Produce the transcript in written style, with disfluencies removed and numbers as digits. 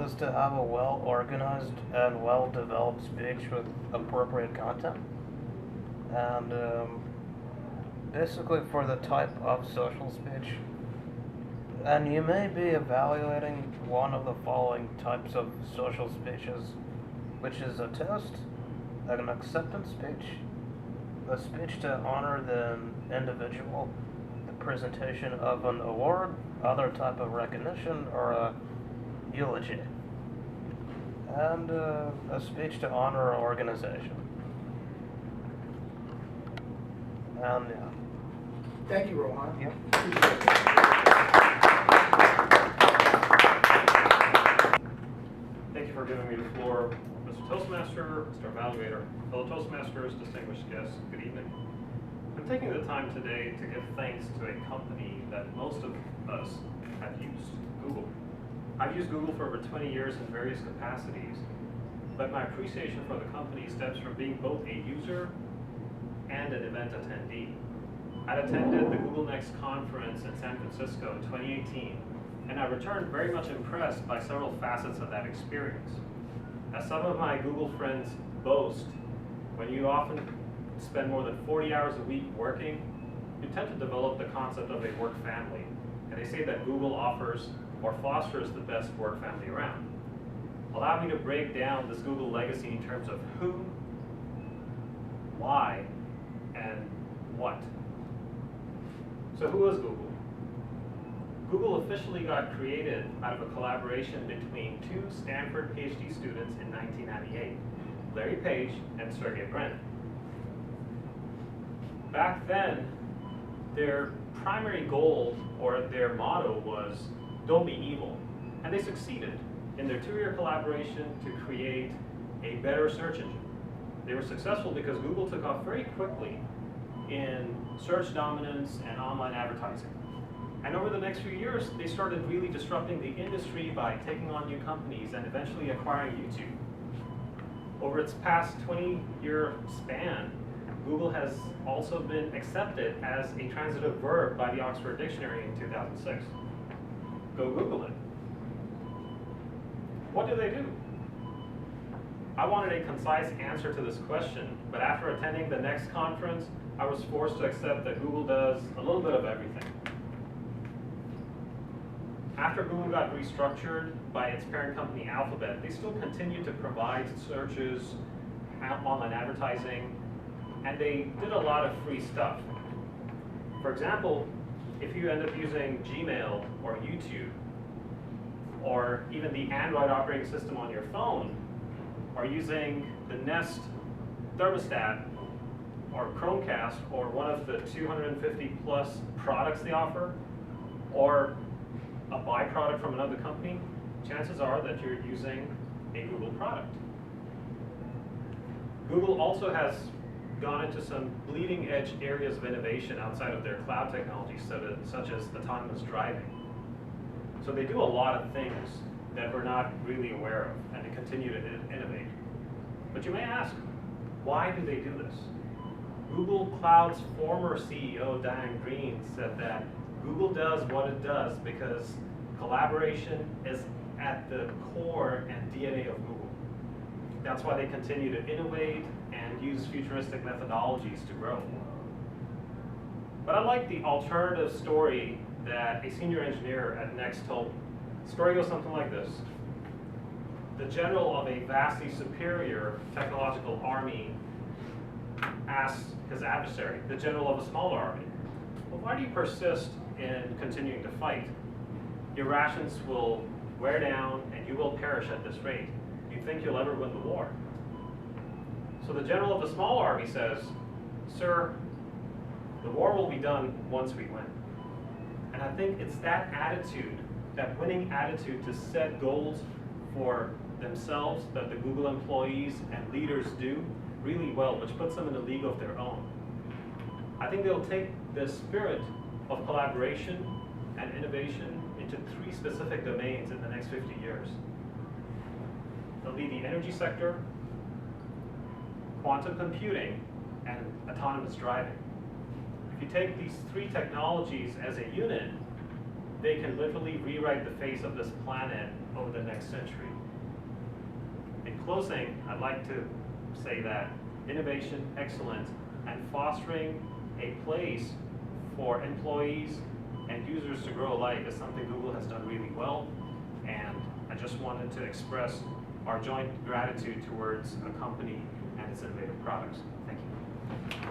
is to have a well-organized and well-developed speech with appropriate content. And basically for the type of social speech, and you may be evaluating one of the following types of social speeches, which is a toast, an acceptance speech, a speech to honor the individual, the presentation of an award, other type of recognition, or a eulogy, and a speech to honor an organization. And yeah. Thank you, Rohan. Yep. Thank you for giving me the floor, Mr. Toastmaster, Mr. Evaluator, fellow Toastmasters, distinguished guests, good evening. I'm taking the time today to give thanks to a company that most of us have used, Google. I've used Google for over 20 years in various capacities, but my appreciation for the company stems from being both a user and an event attendee. I attended the Google Next conference in San Francisco in 2018, and I returned very much impressed by several facets of that experience. As some of my Google friends boast, when you often spend more than 40 hours a week working, you tend to develop the concept of a work family. And they say that Google offers or fosters the best work family around. Allow me to break down this Google legacy in terms of who, why, and what. So who is Google? Google officially got created out of a collaboration between two Stanford PhD students in 1998, Larry Page and Sergey Brin. Back then, their primary goal, or their motto, was don't be evil. And they succeeded in their 2-year collaboration to create a better search engine. They were successful because Google took off very quickly in search dominance and online advertising. And over the next few years, they started really disrupting the industry by taking on new companies and eventually acquiring YouTube. Over its past 20-year span, Google has also been accepted as a transitive verb by the Oxford Dictionary in 2006. Go Google it. What do they do? I wanted a concise answer to this question, but after attending the Next conference, I was forced to accept that Google does a little bit of everything. After Google got restructured by its parent company Alphabet, they still continued to provide searches, online advertising, and they did a lot of free stuff. For example, if you end up using Gmail or YouTube, or even the Android operating system on your phone, or using the Nest thermostat, or Chromecast, or one of the 250 plus products they offer, or a byproduct from another company, chances are that you're using a Google product. Google also has gone into some bleeding edge areas of innovation outside of their cloud technology, such as autonomous driving. So they do a lot of things that we're not really aware of, and they continue to innovate. But you may ask, why do they do this? Google Cloud's former CEO, Diane Greene, said that Google does what it does because collaboration is at the core and DNA of Google. That's why they continue to innovate and use futuristic methodologies to grow. But I like the alternative story that a senior engineer at Next told me. The story goes something like this. The general of a vastly superior technological army asks his adversary, the general of a smaller army, well, why do you persist in continuing to fight? Your rations will wear down and you will perish at this rate. Do you think you'll ever win the war? So the general of the small army says, sir, the war will be done once we win. And I think it's that attitude, that winning attitude to set goals for themselves that the Google employees and leaders do really well, which puts them in a league of their own. I think they'll take the spirit of collaboration and innovation into 3 specific domains in the next 50 years. They'll be the energy sector, quantum computing, and autonomous driving. If you take these 3 technologies as a unit, they can literally rewrite the face of this planet over the next century. closing, I'd like to say that innovation, excellence, and fostering a place for employees and users to grow alike is something Google has done really well. And I just wanted to express our joint gratitude towards a company and its innovative products. Thank you.